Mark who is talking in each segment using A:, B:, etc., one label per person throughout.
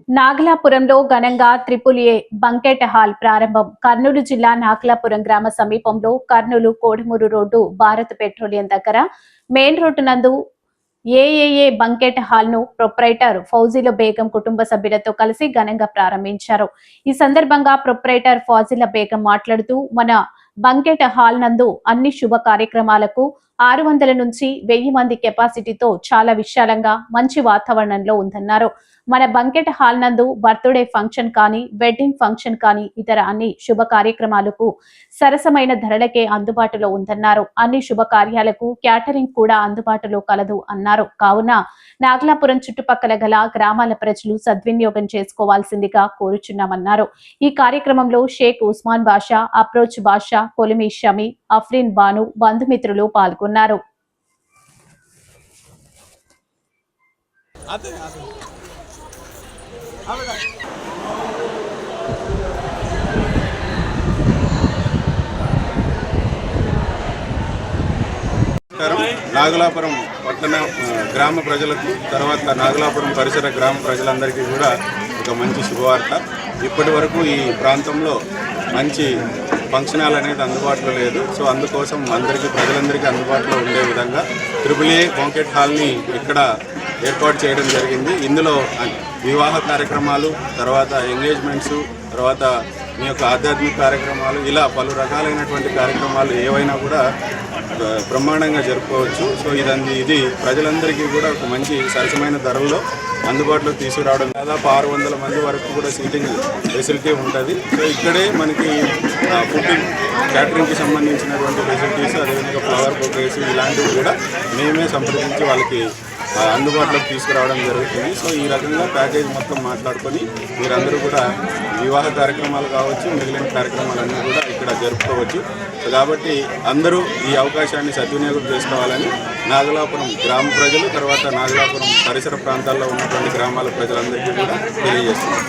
A: నాగలాపురంలో ఘనంగా triple banquet hall ప్రారంభం. కర్నూలు జిల్లా నాగలాపురం గ్రామ సమీపంలో కర్నూలు కోడుమూరు రోడ్డు భారత్ పెట్రోలియం దగ్గర మెయిన్ రోడ్డు నందు ఏఏఏ బంకెట్ హాల్ ను ప్రొప్రైటర్ ఫౌజీల బేగం కుటుంబ సభ్యులతో కలిసి ఘనంగా ప్రారంభించారు. ఈ సందర్భంగా ప్రొప్రైటర్ ఫౌజీల బేగం మాట్లాడుతూ, మన బంకెట్ హాల్ నందు అన్ని శుభ కార్యక్రమాలకు 600 నుంచి 1000 మంది కెపాసిటీతో చాలా విశాలంగా మంచి వాతావరణంలో ఉందన్నారు. మన బంకెట్ హాల్ నందు బర్త్డే ఫంక్షన్ కానీ, వెడ్డింగ్ ఫంక్షన్ కానీ, ఇతర అన్ని శుభ కార్యక్రమాలకు సరసమైన ధరలకే అందుబాటులో ఉందన్నారు. అన్ని శుభ కార్యాలకు క్యాటరింగ్ కూడా అందుబాటులో కలదు అన్నారు. కావున నాగలాపురం చుట్టుపక్కల గల గ్రామాల ప్రజలు సద్వినియోగం చేసుకోవాల్సిందిగా కోరుచున్నామన్నారు. ఈ కార్యక్రమంలో షేక్ ఉస్మాన్ బాషా, అప్రోచ్ బాషా, కొలిమి షమి, అఫ్రీన్ బాను, బంధుమిత్రులు పాల్గొన్నారు.
B: నాగలాపురం పట్టణ గ్రామ ప్రజలకు, తర్వాత నాగలాపురం పరిసర గ్రామ ప్రజలందరికీ కూడా ఒక మంచి శుభవార్త. ఇప్పటి వరకు ఈ ప్రాంతంలో మంచి ఫంక్షన్ హాల్ అనేది అందుబాటులో లేదు. సో అందుకోసం ప్రజలందరికీ అందుబాటులో ఉండే విధంగా ట్రిపుల్ బంకెట్ హాల్ని ఇక్కడ ఏర్పాటు చేయడం జరిగింది. ఇందులో వివాహ కార్యక్రమాలు, తర్వాత ఎంగేజ్మెంట్స్, తర్వాత మీ యొక్క ఆధ్యాత్మిక కార్యక్రమాలు, ఇలా పలు రకాలైనటువంటి కార్యక్రమాలు ఏవైనా కూడా బ్రహ్మాండంగా జరుపుకోవచ్చు. సో ఇది ప్రజలందరికీ కూడా ఒక మంచి సరసమైన ధరల్లో అందుబాటులో తీసుకురావడం. దాదాపు 600 మంది వరకు కూడా సీటింగ్ ఫెసిలిటీ ఉంటుంది. సో ఇక్కడే మనకి ఫుడ్ క్యాటరింగ్కి సంబంధించినటువంటి ఫెసిలిటీస్, అదేవిధంగా ఫ్లవర్ బొకేస్ ఇలాంటివి కూడా మేమే సంప్రదించి వాళ్ళకి అందుబాటులోకి తీసుకురావడం జరుగుతుంది. సో ఈ రకంగా ప్యాకేజ్ మొత్తం మాట్లాడుకొని మీరందరూ కూడా వివాహ కార్యక్రమాలు కావచ్చు, మిగిలిన కార్యక్రమాలన్నీ కూడా ఇక్కడ జరుపుకోవచ్చు. సో కాబట్టి అందరూ ఈ అవకాశాన్ని సద్వినియోగం చేసుకోవాలని నాగలాపురం గ్రామ ప్రజలు, తర్వాత నాగలాపురం పరిసర ప్రాంతాల్లో ఉన్నటువంటి గ్రామాల ప్రజలందరికీ కూడా తెలియజేస్తున్నారు.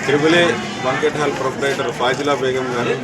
B: Triple banquet hall proprietor Fazila Begum గారు.